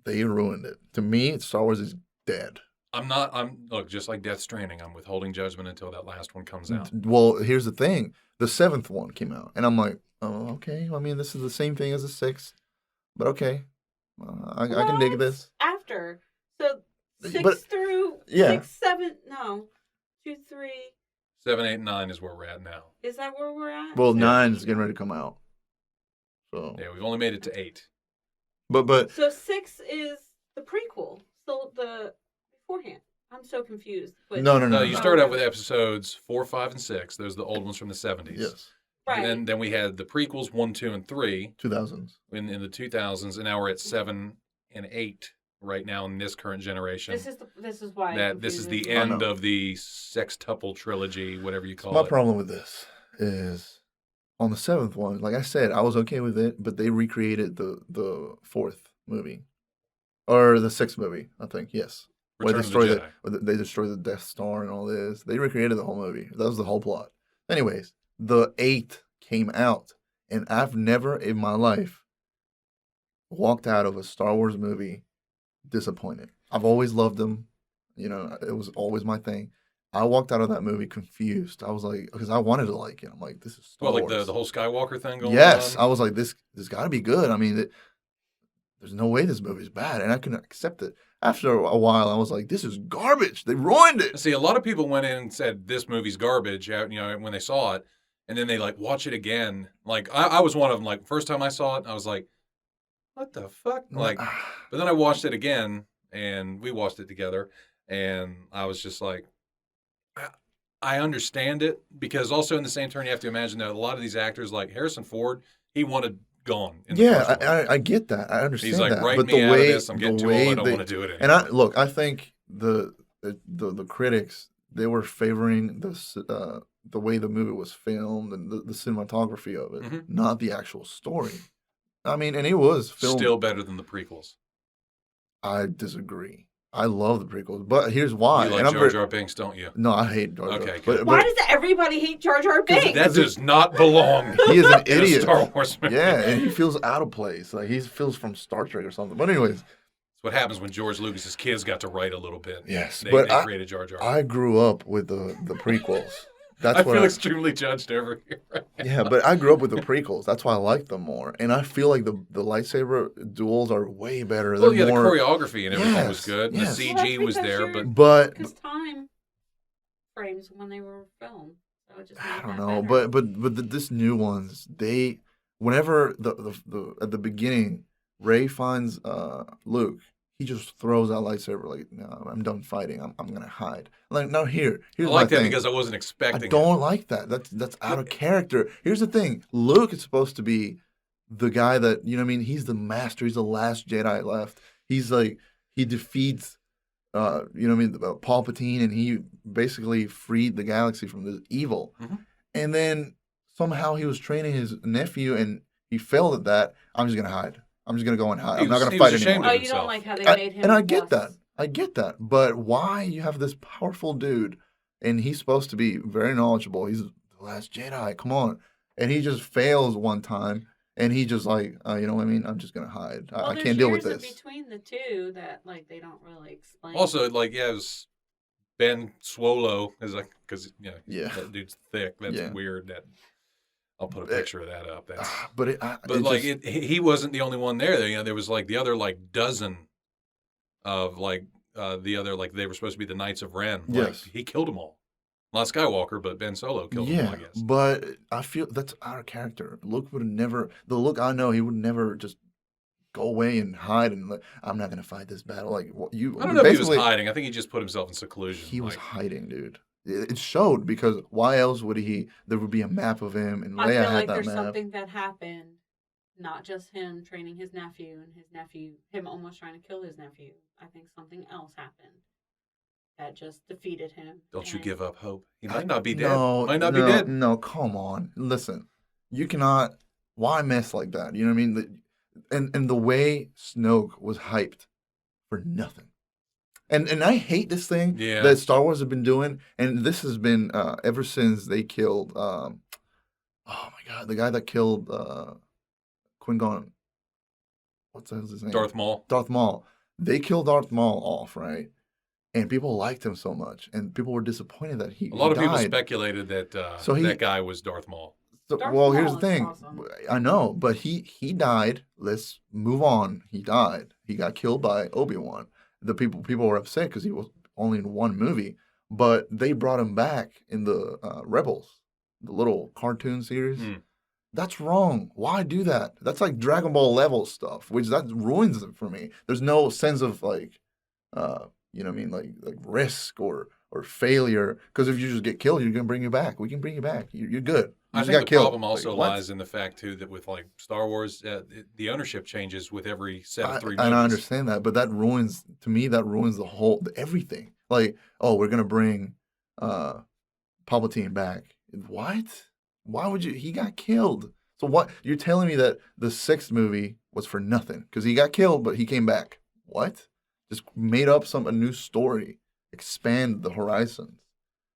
they ruined it. To me, Star Wars is dead. Look, just like Death Stranding, I'm withholding judgment until that last one comes out. Well, here's the thing: the 7th one came out, and I'm like, oh, okay. I mean, this is the same thing as the 6th, but okay, I can dig this. After. So 6 But- through yeah. 6, 7, no. 2, 3. 7, 8, 9 is where we're at now. Is that where we're at? Well, 7, 9 is 8, getting ready to come out. So Yeah, we've only made it to 8. but So 6 is the prequel. So the beforehand. I'm so confused. No. No, you Oh, start out really? with episodes 4, 5, and 6. Those are the old ones from the 70s. yes, Right. And then we had the prequels 1, 2, and 3 2000s. in the 2000s, and now we're at 7 and 8 right now in this current generation. This is why That this is the I end know. of the sextuple trilogy, whatever you call My it. problem with this is on the 7th one, like I said, I was okay with it, but they recreated the 4th movie or the 6th movie, I think. Yes, where Return of the Jedi. they destroy the Death Star and all this. They recreated the whole movie. That was the whole plot. Anyways, the 8th came out, and I've never in my life walked out of a Star Wars movie disappointed. I've always loved them. You know, it was always my thing. I walked out of that movie confused. I was like, because I wanted to like it. I'm like, this is Star Well, like Wars. the whole Skywalker thing going Yes, on. I was like, this got to be good. I mean, there's no way this movie's bad, and I couldn't accept it. After a while, I was like, this is garbage. They ruined it. See, a lot of people went in and said this movie's garbage, when they saw it, and then they like watch it again. Like I was one of them. Like first time I saw it, I was like, what the fuck? Like, but then I watched it again, and we watched it together, and I was just like, I understand it, because also in the same turn you have to imagine that a lot of these actors, like Harrison Ford, he wanted gone. In the Yeah, first one. I get that. I understand He's like, that. write But me the out way of this. I'm getting too old. I don't want to do it anymore. and I think the critics, they were favoring the way the movie was filmed and the cinematography of it, Mhm. not the actual story. I mean, and it was filmed. Still better than the prequels. I disagree. I love the prequels, but here's why. You like and I'm Jar very, Jar Binks, don't you? no, I hate Jar Jar. Okay, but, good. Why does everybody hate Jar Jar Binks? That does not belong. he is an in a idiot. Star Wars movie. Yeah, and he feels out of place. Like he feels from Star Trek or something. But anyways, That's what happens when George Lucas's kids got to write a little bit. yes, They but created Jar Jar. I grew up with the prequels. That's I what feel extremely judged over here. Yeah, but I grew up with the prequels. That's why I like them more. And I feel like the lightsaber duels are way better. Well, They're yeah, more, the choreography and everything was Yes, good. yes. The Well, that's CG was because there, you're- but but Because time frames when they were filmed. So it just I made don't that know. better. But this new ones, whenever the at the beginning, Ray finds Luke, he just throws that lightsaber like, no, I'm done fighting. I'm gonna hide. Like, no, here's I my like that thing. because I wasn't I expecting don't like that. That's out of character. Here's the thing. Luke is supposed to be the guy that, you know what I mean? He's the master. He's the last Jedi left. He's like, he defeats, you know what I mean, Palpatine, and he basically freed the galaxy from this evil. Mhm. And then somehow he was training his nephew, and he failed at that. I'm just going to hide. I'm just going to go and hide. He I'm not was- going he to was fight ashamed anymore. Oh, of you don't himself. like how they made him. And I get less- that. I get that. But why you have this powerful dude, and he's supposed to be very knowledgeable. He's the last Jedi. Come on. And he just fails one time, and he just like, you know what I mean? I'm just going to hide. Well, I there's can't deal with years this. between the two that like they don't really explain. Also, like, yeah, it was Ben Swolo is like, because Yeah. that dude's thick. That's Yeah. weird. That I'll put a picture of that up. That's But but like he wasn't the only one there. There was like the other like dozen of like the other, like they were supposed to be the Knights of Ren. Like, Yes. he killed them all. Not Skywalker, but Ben Solo killed them all, I guess. But I feel that's out of character. Luke would have never, the Luke I know, he would never just go away and hide and like, I'm not going to fight this battle. Like, what you I don't know if he was basically- hiding. I think he just put himself in seclusion. He was like, hiding, dude. It showed, because why else would he? There would be a map of him, and I Leia feel had like that there's map. something that happened, not just him training his nephew and his nephew, him almost trying to kill his nephew. I think something else happened that just defeated him. Don't you and- give up hope. He might not be dead. No, Might not no, be dead. No, come on. Listen, you cannot. Why mess like that? You know what I mean? And the way Snoke was hyped for nothing. And I hate this thing Yeah. that Star Wars have been doing, and this has been ever since they killed. Oh my God, the guy that killed Qui-Gon. What's his name? Darth Maul. Darth Maul. They killed Darth Maul off, right? And people liked him so much, and people were disappointed that he A lot of people died. speculated that So he- that guy was Darth Maul. So, Darth well, here's Maul the is thing. awesome. I know, but he died. Let's move on. He died. He got killed by Obi-Wan. The people were upset because he was only in one movie, but they brought him back in the Rebels, the little cartoon series. Hmm. That's wrong. Why do that? That's like Dragon Ball level stuff, which that ruins it for me. There's no sense of like, you know what I mean, like risk or failure. Because if you just get killed, you're gonna bring you back. We can bring you back. You're good. You I just think got the killed. problem also Like, what? lies in the fact too that with like Star Wars, the ownership changes with every set of three And I movies. understand that, but that ruins to me. That ruins everything. Like, oh, we're gonna bring Palpatine back. What? Why would you? He got killed. So what? You're telling me that the sixth movie was for nothing because he got killed, but he came back. What? Just made up a new story, expand the horizons.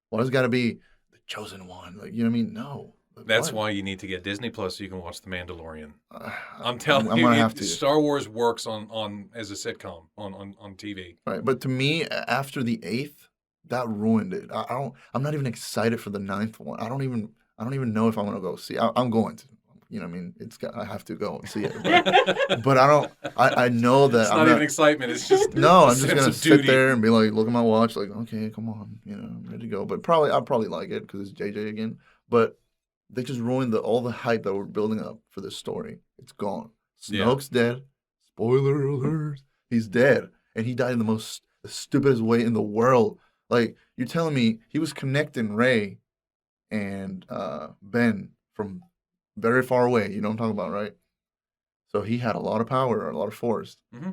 Why does it got to be the chosen one? Like, you know what I mean? No. Like, That's what? why you need to get Disney Plus so you can watch The Mandalorian. Uh, I'm telling I'm you, gonna have to. Star Wars works on as a sitcom on TV. Right, but to me, after the eighth, that ruined it. I don't. I'm not even excited for the ninth one. I don't even know if I'm gonna go see. I'm going to. You know, what I mean, I have to go and see it. But I don't. I know that It's I'm not not. even excitement. It's just No, a I'm just sense gonna of sit duty. there and be like, look at my watch, like, okay, come on, you know, I'm ready to go. But I'll probably like it because it's JJ again. But they just ruined all the hype that we're building up for this story. It's gone. Yeah. Snoke's dead. Spoiler alert. He's dead, and he died in the stupidest way in the world. Like, you're telling me he was connecting Rey and Ben from very far away. You know what I'm talking about, right? So he had a lot of power, a lot of force. Mm-hmm.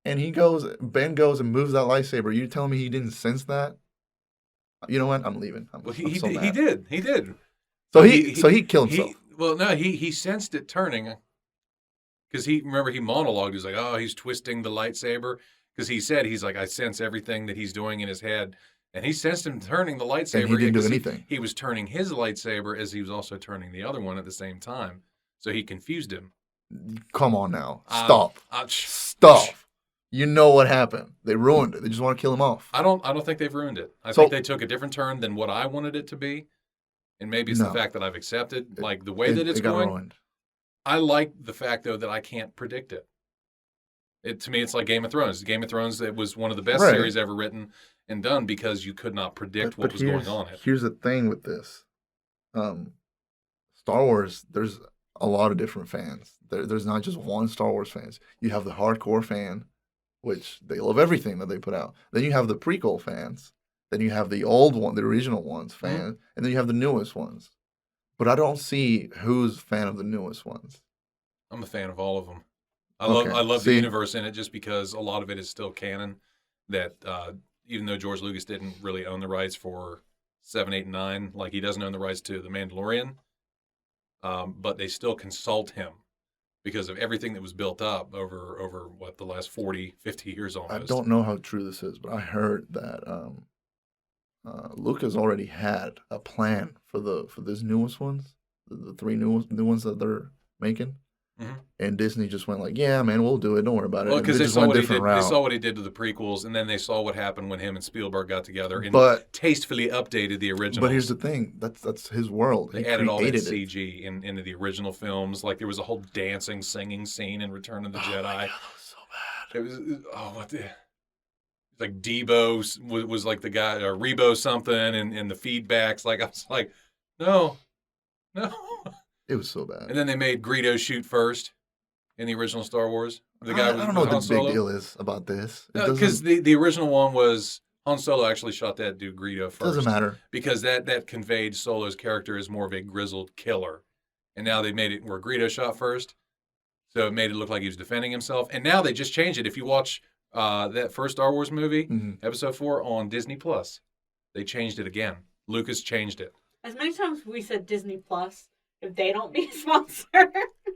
And Ben goes and moves that lightsaber. You telling me he didn't sense that? You know what? I'm leaving. I'm so mad. He did. So he killed himself. He sensed it turning because he monologued. He's like, oh, he's twisting the lightsaber because he's like, I sense everything that he's doing in his head. And he sensed him turning the lightsaber. And he didn't do anything. He was turning his lightsaber as he was also turning the other one at the same time. So he confused him. Come on now. Stop. Stop. You know what happened. They ruined it. They just want to kill him off. I don't think they've ruined it. I think they took a different turn than what I wanted it to be. And maybe it's the fact that I've accepted, like the way that it's going. Ruined. I like the fact, though, that I can't predict it. To me, it's like Game of Thrones. Game of Thrones, it was one of the best series ever written and done because you could not predict what was going on. Here's the thing with this. Star Wars, there's a lot of different fans. There's not just one Star Wars fans. You have the hardcore fan, which they love everything that they put out. Then you have the prequel fans. Then you have the old one, the original ones fans. And then you have the newest ones. But I don't see who's a fan of the newest ones. I'm a fan of all of them. I love the universe in it just because a lot of it is still canon. That even though George Lucas didn't really own the rights for 7, 8, and 9, like he doesn't own the rights to The Mandalorian, but they still consult him because of everything that was built up over the last 40, 50 years almost. I don't know how true this is, but I heard that Lucas already had a plan for these newest ones, the three new ones that they're making. Mm-hmm. And Disney just went like, yeah, man, we'll do it. Don't worry about it. Well, because they saw what he did to the prequels, and then they saw what happened when him and Spielberg got together and tastefully updated the original. But here's the thing. That's his world. They added all that CG into the original films. Like, there was a whole dancing, singing scene in Return of the Jedi. My God, that was so bad. It was, what the... Like, Debo was like the guy, or Rebo something, and the feedbacks. Like, I was like, no. It was so bad. And then they made Greedo shoot first in the original Star Wars. The guy I don't know what the big deal is about this. Because the original one was Han Solo actually shot that dude Greedo first. Doesn't matter. Because that conveyed Solo's character as more of a grizzled killer. And now they made it where Greedo shot first. So it made it look like he was defending himself. And now they just changed it. If you watch that first Star Wars movie, Episode 4 on Disney Plus, they changed it again. Lucas changed it. As many times we said Disney Plus, if they don't be a sponsor.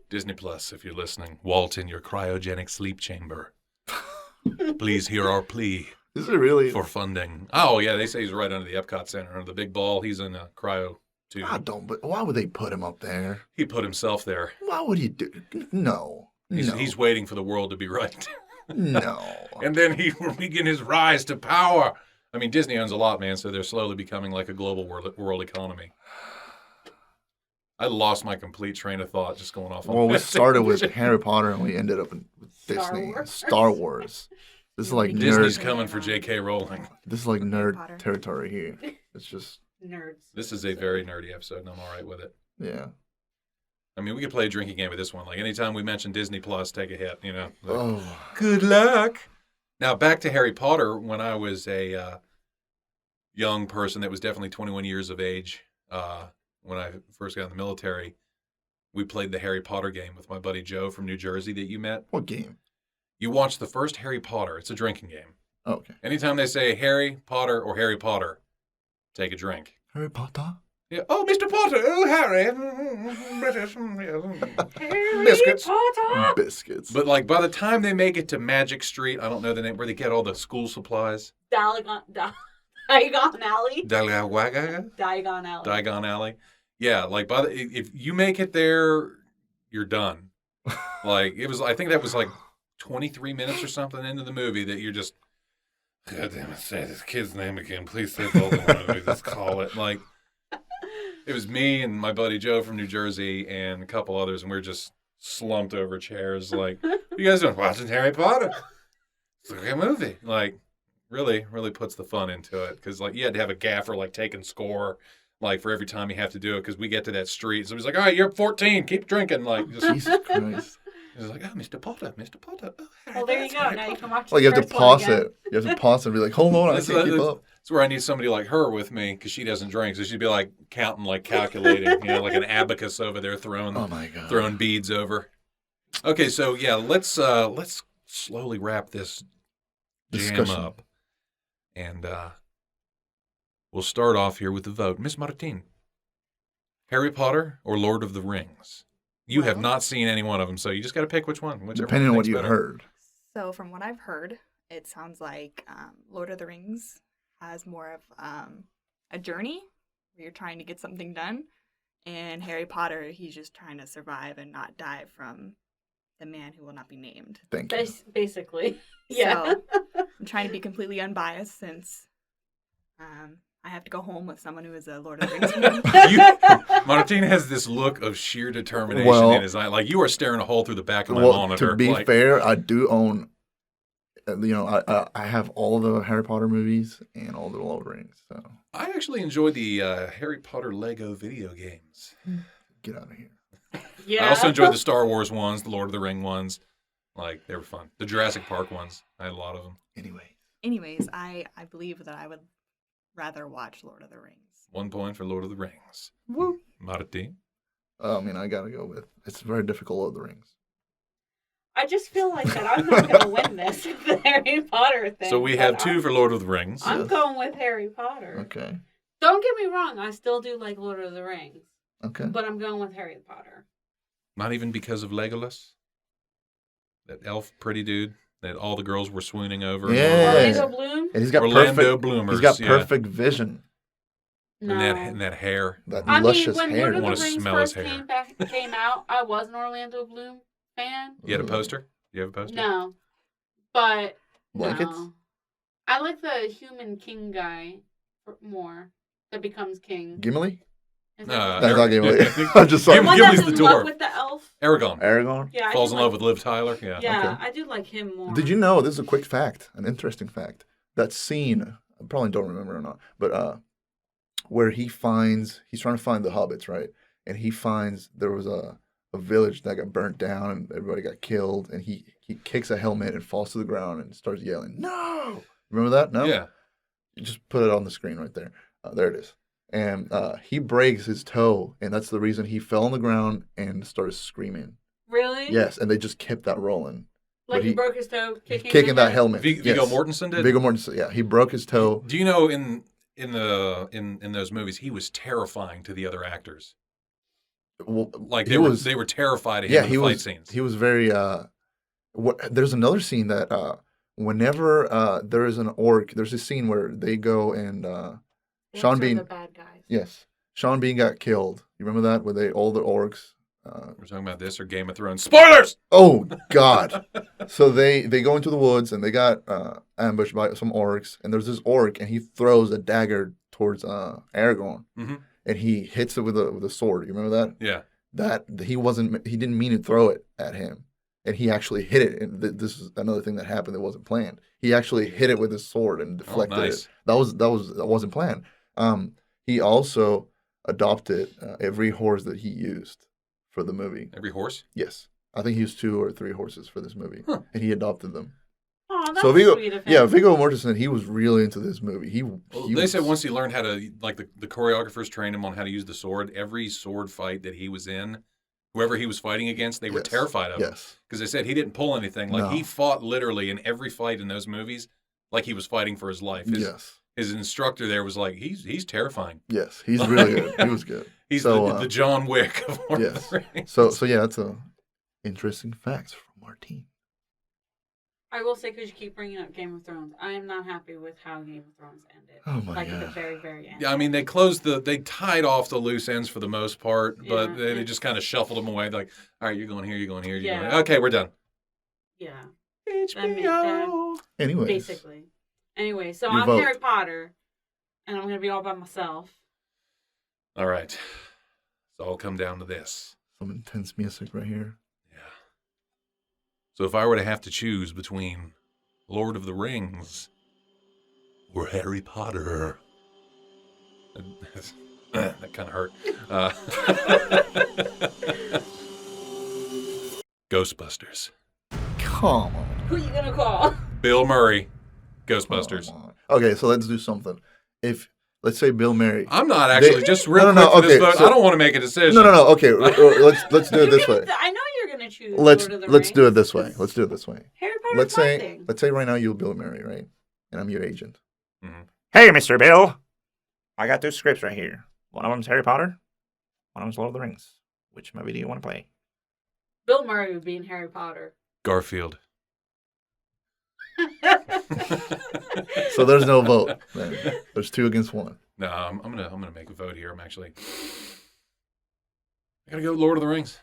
Disney Plus, if you're listening, Walt in your cryogenic sleep chamber. Please hear our plea. Is it really? For funding. Oh, yeah, they say he's right under the Epcot Center. Under the big ball, he's in a cryo tube. But why would they put him up there? He put himself there. Why would he do? No. He's waiting for the world to be right. No. And then he will begin his rise to power. I mean, Disney owns a lot, man, so they're slowly becoming like a global world economy. I lost my complete train of thought just going off on Well, we started with Harry Potter and we ended up with Disney. Star Wars. This is like Disney's coming for J.K. Rowling. This is like nerd territory here. It's just... Nerds. This is a very nerdy episode, and I'm all right with it. Yeah. I mean, we could play a drinking game with this one. Like anytime we mention Disney Plus, take a hit. Like, Oh, good luck. Now back to Harry Potter. When I was a young person that was definitely 21 years of age, when I first got in the military, we played the Harry Potter game with my buddy Joe from New Jersey that you met. what game? You watch the first Harry Potter. It's a drinking game. Oh, okay. Anytime they say Harry Potter or Harry Potter, take a drink. Harry Potter. Yeah. Oh, Mr. Potter. Oh, Harry. British. Harry Biscuits. Potter. Biscuits. But like by the time they make it to Magic Street, I don't know the name, where they get all the school supplies. Diagon Alley. Diagon Alley. Yeah, like if you make it there, you're done. Like it was, I think that was like 23 minutes or something into the movie that you're just, God damn it, say this kid's name again. Please say Voldemort. Just call it. Like it was me and my buddy Joe from New Jersey and a couple others, and we were just slumped over chairs. Like, what you guys doing? Watching Harry Potter. It's a great movie. Like, really puts the fun into it because like you had to have a gaffer like taking score. Like for every time you have to do it, because we get to that street, so he's like, "All right, you're 14, keep drinking." Like, just, Jesus Christ. he's like, "Oh, Mr. Potter, Mr. Potter." Oh, Well, there you that's go. Harry Now you Potter." can watch. Like the you have to first one pause again. it. You have to pause and be like, hold on, I That's, can't keep up. that's where I need somebody like her with me because she doesn't drink, so she'd be like counting, like calculating, like an abacus over there, Oh my God. throwing beads over. Okay, so yeah, let's slowly wrap this jam Discussion. up, and we'll start off here with the vote. Miss Mart'in. Harry Potter or Lord of the Rings? You have Well- not seen any one of them, so you just got to pick which one. Whichever Depending on one what you you heard. So from what I've heard, it sounds like Lord of the Rings has more of a journey where you're trying to get something done, and Harry Potter, he's just trying to survive and not die from the man who will not be named. Thank you. Basically, yeah. So I'm trying to be completely unbiased since I have to go home with someone who is a Lord of the Rings fan. Mart'in has this look of sheer determination Well- in his eye. Like you are staring a hole through the back of my Well, monitor. to be like, fair, I do own, I have all the Harry Potter movies and all the Lord of the Rings. So I actually enjoyed the Harry Potter Lego video games. get out of here. Yeah. I also enjoyed the Star Wars ones, the Lord of the Ring ones. Like they were fun. The Jurassic Park ones. I had a lot of them. Anyway, Anyways, I believe that I would rather watch Lord of the Rings. 1 point for Lord of the Rings. woo. Mart'in. I mean, I gotta go with. It's very difficult. Lord of the Rings. I just feel like that I'm not going to win this the Harry Potter thing. So we but have 2 for Lord of the Rings. I'm Yes. going with Harry Potter. Okay. Don't get me wrong. I still do like Lord of the Rings, Okay. but I'm going with Harry Potter. Not even because of Legolas? That elf pretty dude that all the girls were swooning over. Yeah. Orlando Bloom? And he's got Orlando perfect. Bloomers. He's got yeah. perfect vision. No. And that hair. That I mean, luscious when hair. Lord of Wanna the Rings smell his first hair. came out, I was an Orlando Bloom fan. You had a poster? You have a poster? No, but Blankets? no. I like the human king guy more that becomes king. Gimli? Is No, that That's not Gimli. Yeah. I'm just the sorry. one Gimli's that's the in love dwarf. with the elf? Aragon. Aragorn. Yeah, I Falls do in love like- with Liv Tyler. Yeah. Yeah, Okay. I do like him more. Did you know, this is a quick fact, an interesting fact, that scene, I probably don't remember or not, but where he's trying to find the hobbits, right? And he finds there was a village that got burnt down and everybody got killed, and he kicks a helmet and falls to the ground and starts yelling, "No!" Remember that? No? Yeah. You just put it on the screen right there. There it is. And he breaks his toe, and that's the reason he fell on the ground and started screaming. Really? Yes, and they just kept that rolling. Like but he he- broke his toe kicking, Kicking the that helmet. Viggo Yes. Mortensen did? Viggo Mortensen, yeah. He broke his toe. Do you know in those movies he was terrifying to the other actors? Well, Like he they were terrified of him yeah, in he the fight was. scenes. He was very. There's another scene that whenever there is an orc, there's this scene where they go and Sean Orcs are Bean. the bad guys. Yes, Sean Bean got killed. You remember that? Where all the orcs. We're talking about this or Game of Thrones. Spoilers! Oh God! So they go into the woods and they got ambushed by some orcs, and there's this orc and he throws a dagger towards Aragorn, Mhm. and he hits it with a sword. You remember that? Yeah. That he didn't mean to throw it at him, and he actually hit it. And this is another thing that happened that wasn't planned. He actually hit it with his sword and deflected nice. it. That wasn't planned. He also adopted every horse that he used for the movie. Every horse? Yes. I think he used 2 or 3 horses for this movie. Huh. And he adopted them. Oh, that's So Viggo, sweet of him. yeah, Viggo Mortensen, he was really into this movie. Well, He they was, said once he learned how to, like the choreographers trained him on how to use the sword. Every sword fight that he was in, whoever he was fighting against, they were Yes. terrified of him. Yes. Because they said he didn't pull anything. Like No. he fought literally in every fight in those movies, like he was fighting for his life. Yes. His instructor there was like, he's terrifying. Yes. He's really good. He was good. He's So, the John Wick of Lord of yes. the Rings. So yeah, that's a interesting facts from Mart'in. I will say, because you keep bringing up Game of Thrones, I am not happy with how Game of Thrones ended. Oh my Like at the God. very, very end. Yeah, I mean, they tied off the loose ends for the most part, but Yeah, they yeah. just kind of shuffled them away. Like, all right, you're going here, you're going here, you're going Yeah. here. Okay, we're done. Yeah, HBO. Anyways. basically. Anyway, so Your I'm vote. Harry Potter, and I'm going to be all by myself. All right. So I'll come down to this. Some intense music right here. Yeah. So if I were to have to choose between Lord of the Rings or Harry Potter, that kind of hurt. Ghostbusters. Come on. Who you going to call? Bill Murray. Ghostbusters. Come on. Okay, so let's do something. If let's say Bill Murray. I'm not actually just real No, no, quick no, for this okay, vote. so- I don't want to make a decision. No. Okay, let's do it this way. I know you're going to choose Let's Lord of the let's do it Rings. this way. Let's do it this way. Harry Potter Let's say fighting. right now you're Bill Murray, right? And I'm your agent. Hey, Mr. Bill. I got 2 scripts right here. One of them's Harry Potter. One of them's Lord of the Rings. Which movie do you want to play? Bill Murray would be in Harry Potter. Garfield. So there's no vote. Then. There's 2 against 1. No, I'm gonna make a vote here. I gotta go with Lord of the Rings.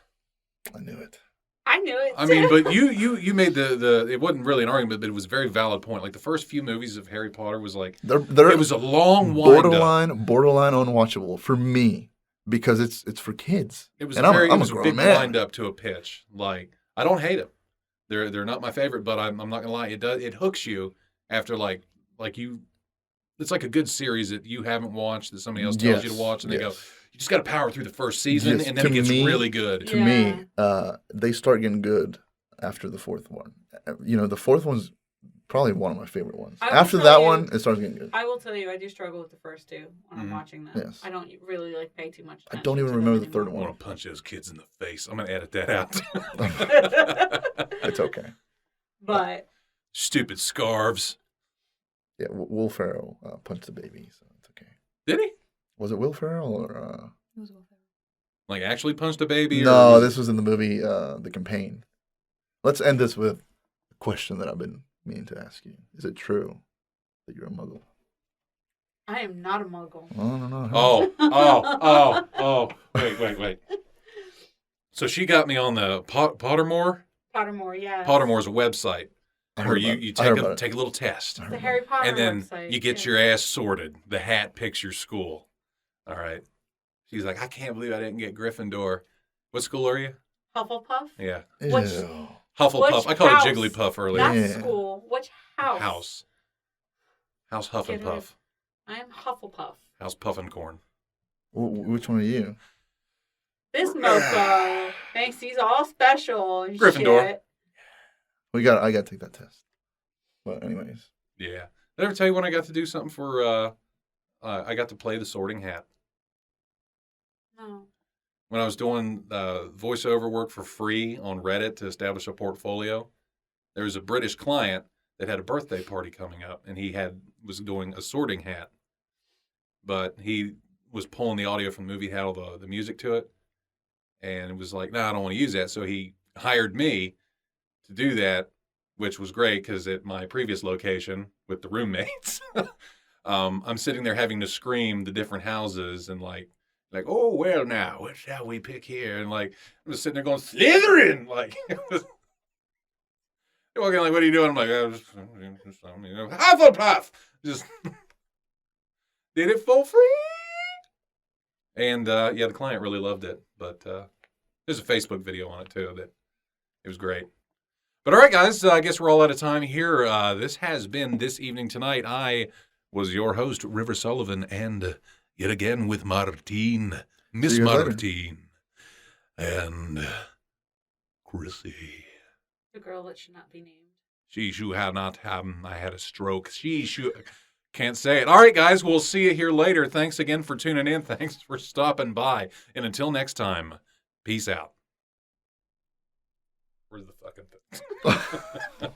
I knew it. I knew it. I too. mean, but you made the it wasn't really an argument, but it was a very valid point. Like the first few movies of Harry Potter was like They're it was a long wind up. borderline unwatchable for me because it's for kids. It was and a I'm it was a a grown big man. wind up to a pitch. Like I don't hate them. They're not my favorite, but I'm not gonna lie. It hooks you after like you. It's like a good series that you haven't watched that somebody else tells you to watch, and they go, you just got to power through the first season, Yes, and then to it gets me- really good. To Yeah. me, they start getting good after the 4th one. The 4th one's probably one of my favorite ones. I will After tell that you- one, it starts getting good. I will tell you, I do struggle with the first 2 when I'm Mhm. watching them. Yes. I don't really like pay too much I attention don't even to them remember the third I anymore. want to punch those kids in the face. I'm gonna edit that out. It's okay. But Stupid scarves. Yeah, Will Ferrell punched the baby, so it's okay. Did he? Was it Will Ferrell or? Like actually punched a baby? No, or this was in the movie The Campaign. Let's end this with a question that I've been meaning to ask you. Is it true that you're a muggle? I am not a muggle. Oh, no. Oh. Wait. So she got me on the Pottermore. Pottermore, yeah. Pottermore's a website I where heard you, about it. you I heard take about it. take a little test. I heard The about Harry Potter And then website. you get yeah. your ass sorted. The hat picks your school. All right. She's like, I can't believe I didn't get Gryffindor. What school are you? Hufflepuff. Yeah. it. Which- Ew. Hufflepuff. Which I called house? it Jigglypuff earlier. Not Yeah. school. Which house? House Get Huff and it. Puff. I am Hufflepuff. House Puff and Corn. Which one are you? This mofo thinks he's all special and Gryffindor. shit. I got to take that test. But anyways, Yeah. Did I ever tell you when I got to do something for, I got to play the Sorting Hat? No. When I was doing voiceover work for free on Reddit to establish a portfolio, there was a British client that had a birthday party coming up, and he was doing a sorting hat, but he was pulling the audio from the movie, had all the music to it, and it was like, no, I don't want to use that. So he hired me to do that, which was great because at my previous location with the roommates, I'm sitting there having to scream the different houses and like, oh, well, now, what shall we pick here? And like, I'm just sitting there going, Slytherin! Like, they're walking like, what are you doing? I'm like, Hufflepuff! Just did it for free. And yeah, the client really loved it. But there's a Facebook video on it too that it was great. But all right, guys, I guess we're all out of time here. This has been This Evening Tonight. I was your host, River Sullivan, and yet again with Mart'in. Miss See you later. Mart'in. And Chrissy. The girl that should not be named. She should have not have. I had a stroke. She should. Can't say it. All right, guys. We'll see you here later. Thanks again for tuning in. Thanks for stopping by. And until next time, peace out. Where's the fucking thing?